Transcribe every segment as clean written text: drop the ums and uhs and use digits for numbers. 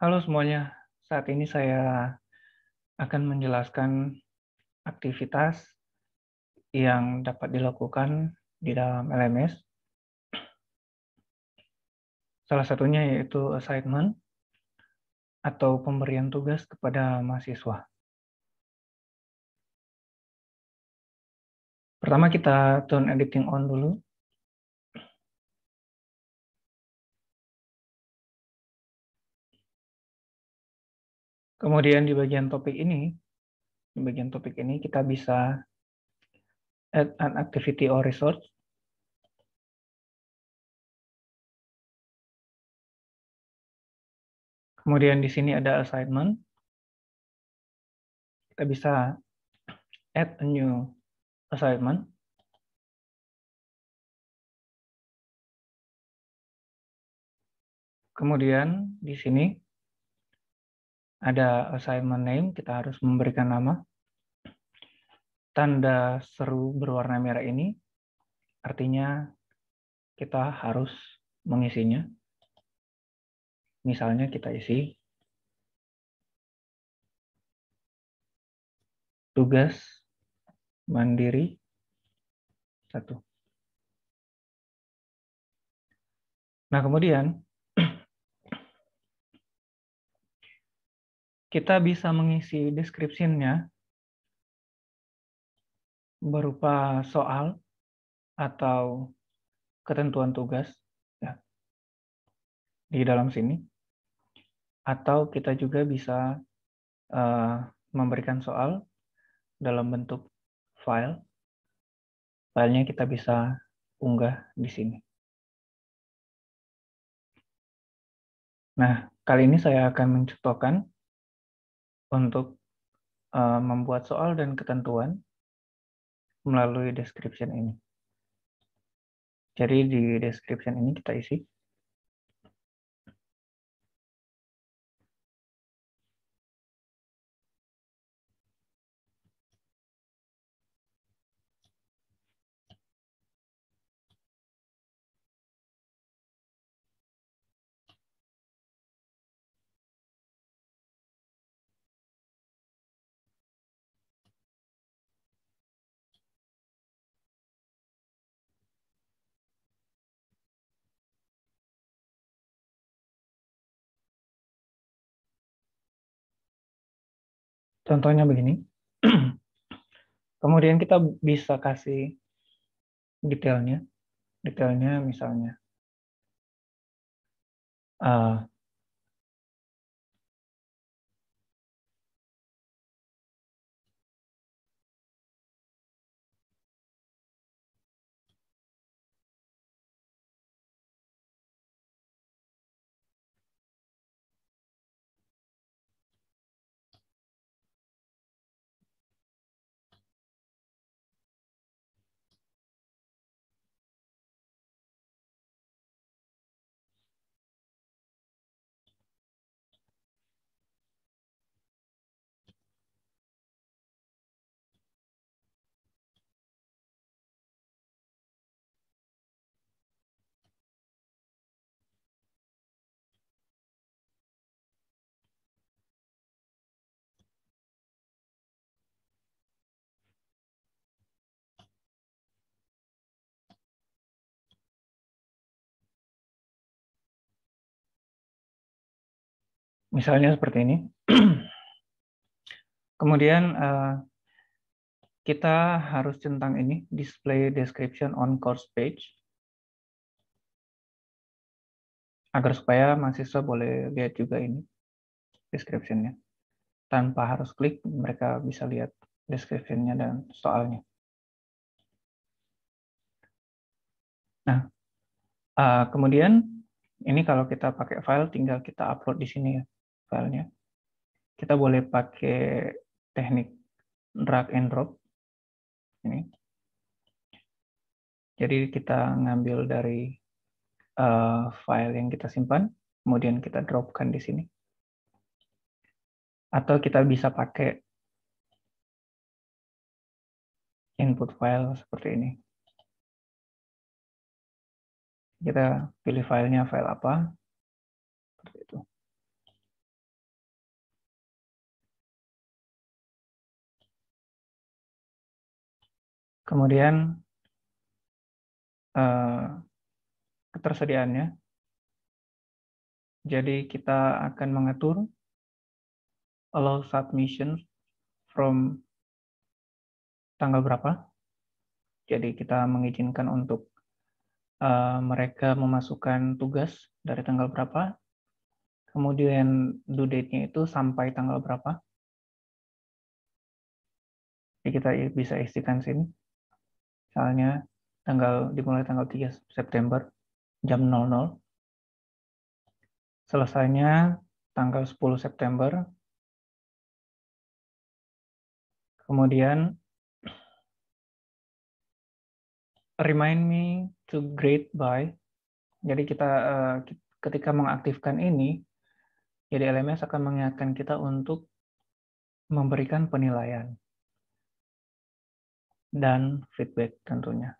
Halo semuanya, saat ini saya akan menjelaskan aktivitas yang dapat dilakukan di dalam LMS. Salah satunya yaitu assignment atau pemberian tugas kepada mahasiswa. Pertama kita turn editing on dulu. Kemudian di bagian topik ini kita bisa add an activity or resource. Kemudian di sini ada assignment. Kita bisa add a new assignment. Kemudian di sini ada assignment name, kita harus memberikan nama. Tanda seru berwarna merah ini artinya kita harus mengisinya. Misalnya kita isi tugas mandiri 1. Nah, kemudian kita bisa mengisi description-nya berupa soal atau ketentuan tugas ya, di dalam sini. Atau kita juga bisa memberikan soal dalam bentuk file. Filenya kita bisa unggah di sini. Nah, kali ini saya akan mencontohkan untuk membuat soal dan ketentuan melalui description ini. Jadi di description ini kita isi contohnya begini. Kemudian kita bisa kasih detailnya. Detailnya misalnya misalnya seperti ini. Kemudian kita harus centang ini, display description on course page, agar supaya mahasiswa boleh lihat juga ini description-nya. Tanpa harus klik, mereka bisa lihat description-nya dan soalnya. Nah, kemudian ini kalau kita pakai file, tinggal kita upload di sini ya filenya. Kita boleh pakai teknik drag and drop ini. Jadi kita ngambil dari file yang kita simpan, kemudian kita dropkan di sini. Atau kita bisa pakai input file seperti ini. Kita pilih filenya file apa, seperti itu. Kemudian ketersediaannya. Jadi kita akan mengatur allow submission from tanggal berapa. Jadi kita mengizinkan untuk mereka memasukkan tugas dari tanggal berapa. Kemudian due date-nya itu sampai tanggal berapa. Jadi kita bisa istikan sini. Misalnya dimulai tanggal 3 September jam 00. Selesainya tanggal 10 September. Kemudian remind me to grade by. Jadi kita ketika mengaktifkan ini, jadi LMS akan mengingatkan kita untuk memberikan penilaian dan feedback tentunya.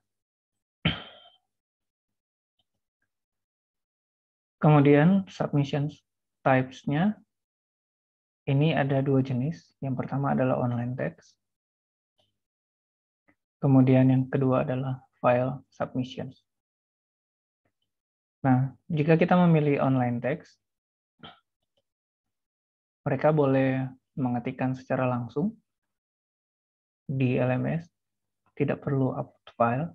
Kemudian submission types-nya ini ada dua jenis. Yang pertama adalah online text. Kemudian yang kedua adalah file submissions. Nah, jika kita memilih online text, mereka boleh mengetikkan secara langsung di LMS, tidak perlu upload file.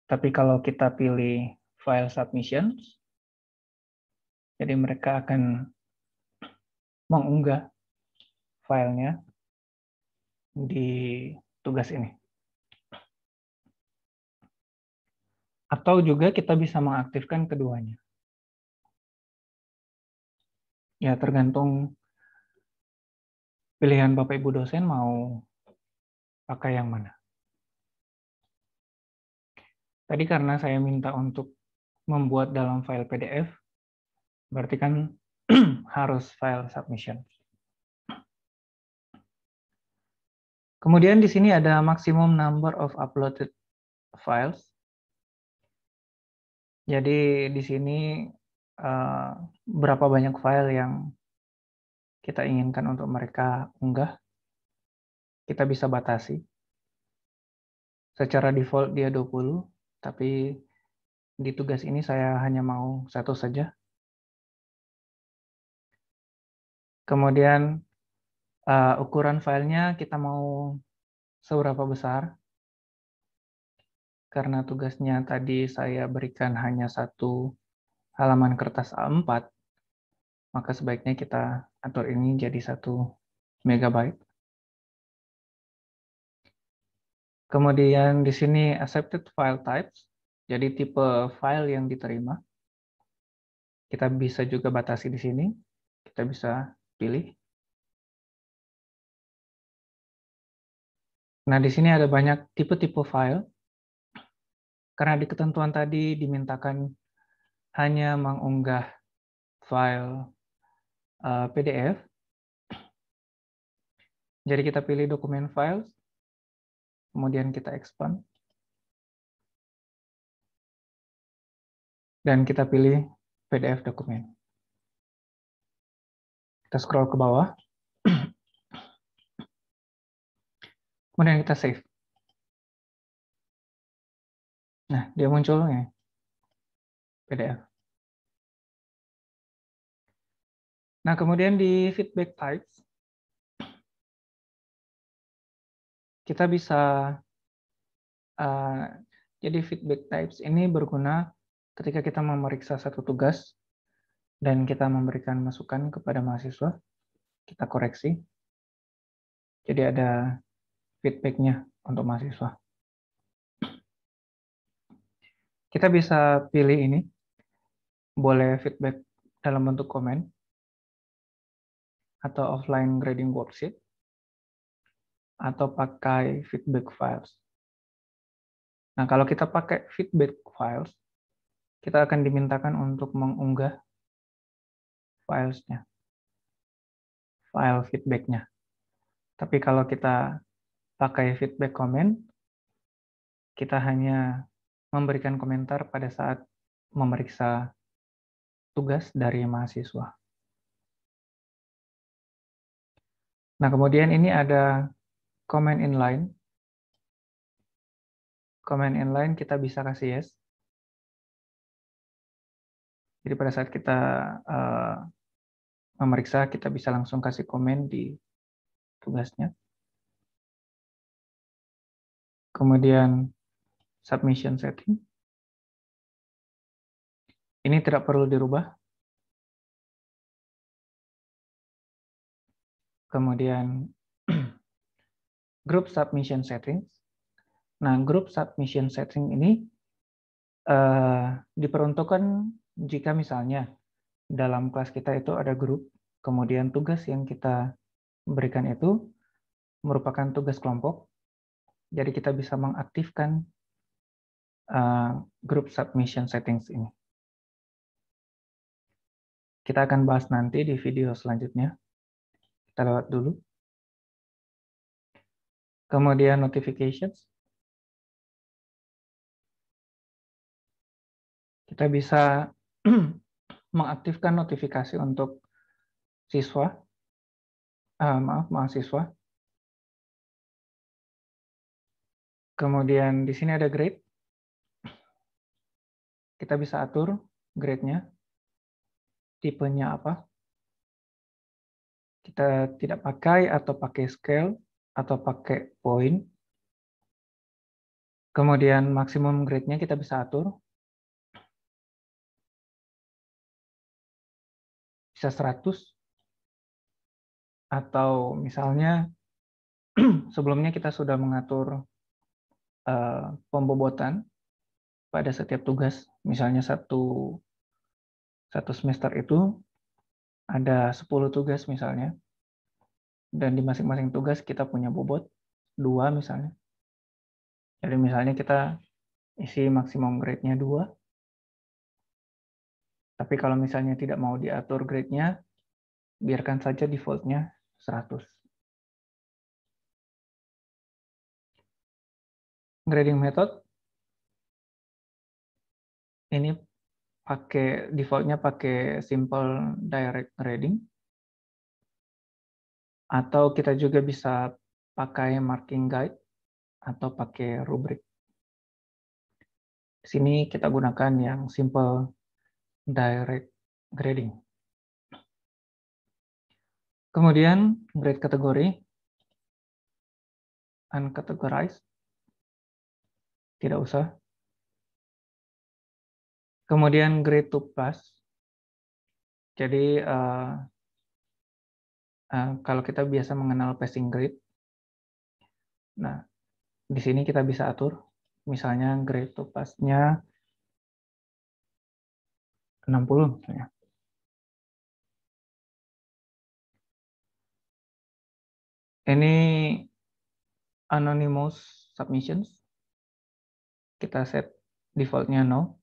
Tapi kalau kita pilih file submissions, jadi mereka akan mengunggah filenya di tugas ini. Atau juga kita bisa mengaktifkan keduanya. Ya, tergantung pilihan Bapak Ibu dosen mau pakai yang mana. Tadi karena saya minta untuk membuat dalam file PDF, berarti kan harus file submission. Kemudian di sini ada maximum number of uploaded files. Jadi di sini berapa banyak file yang kita inginkan untuk mereka unggah, kita bisa batasi. Secara default dia 20, tapi di tugas ini saya hanya mau satu saja. Kemudian ukuran filenya kita mau seberapa besar. Karena tugasnya tadi saya berikan hanya satu halaman kertas A4, maka sebaiknya kita atur ini jadi 1 MB. Kemudian di sini accepted file types, jadi tipe file yang diterima. Kita bisa juga batasi di sini, kita bisa pilih. Nah, di sini ada banyak tipe-tipe file. Karena di ketentuan tadi dimintakan hanya mengunggah file PDF. Jadi kita pilih dokumen files, kemudian kita expand. Dan kita pilih PDF dokumen. Kita scroll ke bawah. Kemudian kita save. Nah, dia muncul ya, PDF. Nah, kemudian di feedback types, kita bisa, jadi feedback types ini berguna ketika kita memeriksa satu tugas dan kita memberikan masukan kepada mahasiswa, kita koreksi. Jadi ada feedback-nya untuk mahasiswa. Kita bisa pilih ini, boleh feedback dalam bentuk komen, atau offline grading worksheet, atau pakai feedback files. Nah, kalau kita pakai feedback files, kita akan dimintakan untuk mengunggah filesnya, file feedbacknya. Tapi kalau kita pakai feedback comment, kita hanya memberikan komentar pada saat memeriksa tugas dari mahasiswa. Nah, kemudian ini ada comment inline. Command inline kita bisa kasih yes. Jadi pada saat kita memeriksa, kita bisa langsung kasih komen di tugasnya. Kemudian submission setting. Ini tidak perlu dirubah. Kemudian group submission settings. Nah, group submission setting ini diperuntukkan jika misalnya dalam kelas kita itu ada grup, kemudian tugas yang kita berikan itu merupakan tugas kelompok, jadi kita bisa mengaktifkan group submission settings ini. Kita akan bahas nanti di video selanjutnya. Kita lewat dulu. Kemudian notifications. Kita bisa mengaktifkan notifikasi untuk siswa, mahasiswa. Kemudian di sini ada grade. Kita bisa atur grade-nya, tipenya apa. Kita tidak pakai atau pakai scale atau pakai point. Kemudian maksimum grade-nya kita bisa atur. Bisa 100. Atau misalnya sebelumnya kita sudah mengatur pembobotan pada setiap tugas. Misalnya satu semester itu ada 10 tugas misalnya. Dan di masing-masing tugas kita punya bobot 2 misalnya. Jadi misalnya kita isi maksimum grade-nya 2. Tapi kalau misalnya tidak mau diatur grade-nya, biarkan saja default-nya 100. Grading method. Ini default-nya pakai simple direct grading. Atau kita juga bisa pakai marking guide atau pakai rubrik. Di sini kita gunakan yang simple direct grading. Kemudian grade kategori uncategorized. Tidak usah. Kemudian grade to plus. Jadi kalau kita biasa mengenal passing grade, nah di sini kita bisa atur, misalnya grade to plus-nya 60 misalnya. Ini anonymous submissions, kita set default-nya no.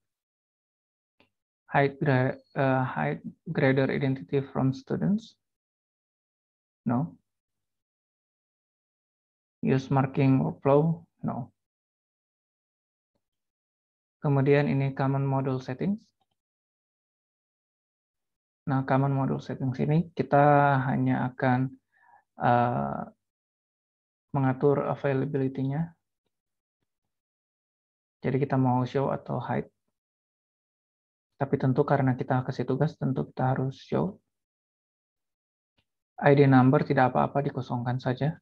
Hide grader identity from students, no. Use marking workflow, no. Kemudian ini common module settings. Nah, common module settings ini kita hanya akan mengatur availability-nya. Jadi kita mau show atau hide. Tapi tentu karena kita kasih tugas, tentu kita harus show. ID number tidak apa-apa, dikosongkan saja.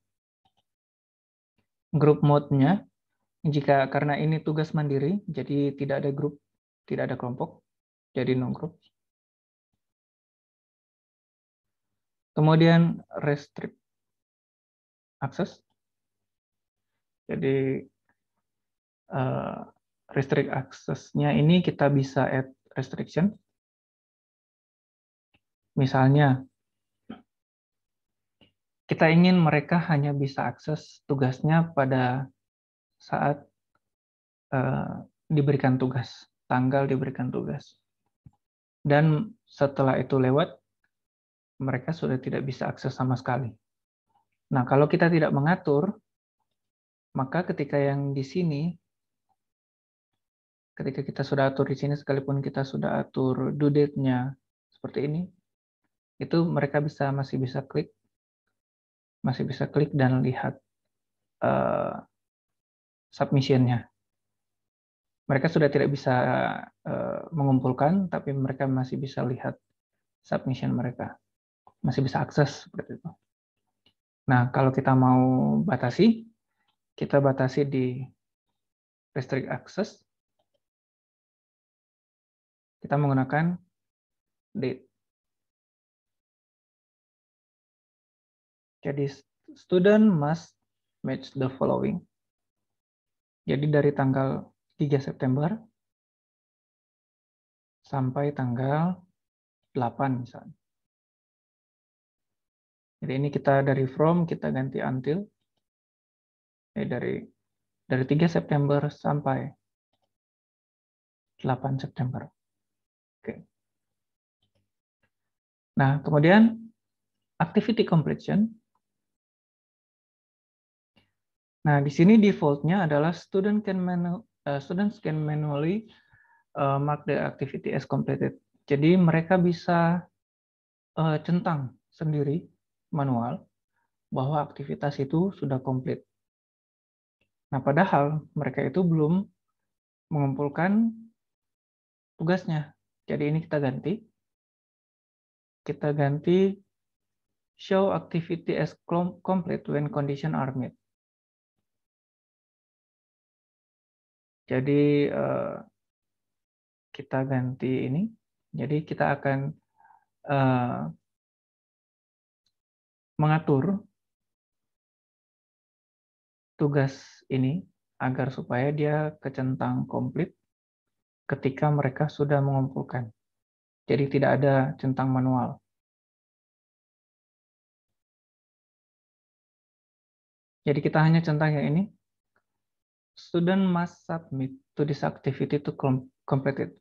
Group mode-nya, karena ini tugas mandiri, jadi tidak ada grup, tidak ada kelompok, jadi no group. Kemudian restrict access. Jadi restrict access-nya ini kita bisa add restriction. Misalnya, kita ingin mereka hanya bisa akses tugasnya pada saat diberikan tugas, tanggal diberikan tugas. Dan setelah itu lewat, mereka sudah tidak bisa akses sama sekali. Nah, kalau kita tidak mengatur, maka ketika yang di sini, ketika kita sudah atur di sini, sekalipun kita sudah atur due date-nya seperti ini, itu mereka masih bisa klik dan lihat submission-nya. Mereka sudah tidak bisa mengumpulkan, tapi mereka masih bisa lihat submission mereka, masih bisa akses seperti itu. Nah, kalau kita mau batasi, kita batasi di restrict access. Kita menggunakan date. Jadi student must match the following. Jadi dari tanggal 3 September sampai tanggal 8 misalnya. Jadi ini kita dari from kita ganti until. Dari 3 September sampai 8 September. Oke. Nah, kemudian activity completion. Nah, di sini default-nya adalah students can manually mark the activity as completed. Jadi mereka bisa centang sendiri manual bahwa aktivitas itu sudah komplit. Nah, padahal mereka itu belum mengumpulkan tugasnya. Jadi ini kita ganti. Kita ganti show activity as complete when condition are met. Jadi kita ganti ini. Jadi kita akan mengatur tugas ini agar supaya dia kecentang komplit ketika mereka sudah mengumpulkan. Jadi tidak ada centang manual. Jadi kita hanya centang yang ini. Student must submit to this activity to complete it.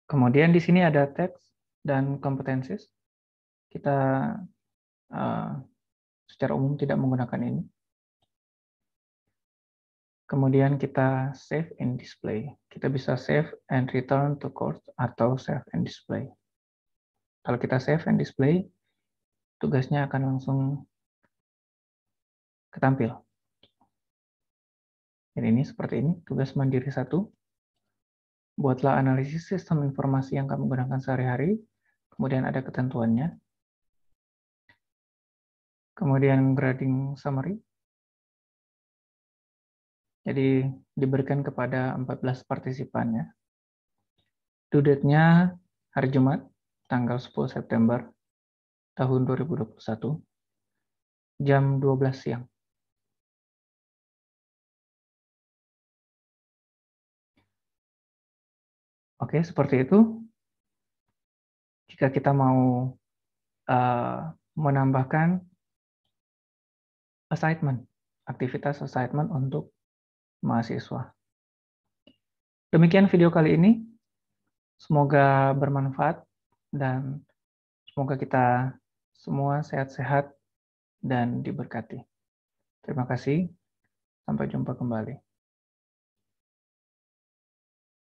Kemudian di sini ada teks dan competencies. Kita secara umum tidak menggunakan ini. Kemudian kita save and display. Kita bisa save and return to course atau save and display. Kalau kita save and display, tugasnya akan langsung ketampil. Dan ini seperti ini, tugas mandiri 1. Buatlah analisis sistem informasi yang kamu gunakan sehari-hari. Kemudian ada ketentuannya. Kemudian grading summary. Jadi diberikan kepada 14 partisipannya. Due date-nya hari Jumat, tanggal 10 September tahun 2021, jam 12 siang. Oke, seperti itu. Jika kita mau menambahkan assignment, aktivitas assignment untuk mahasiswa. Demikian video kali ini. Semoga bermanfaat dan semoga kita semua sehat-sehat dan diberkati. Terima kasih. Sampai jumpa kembali.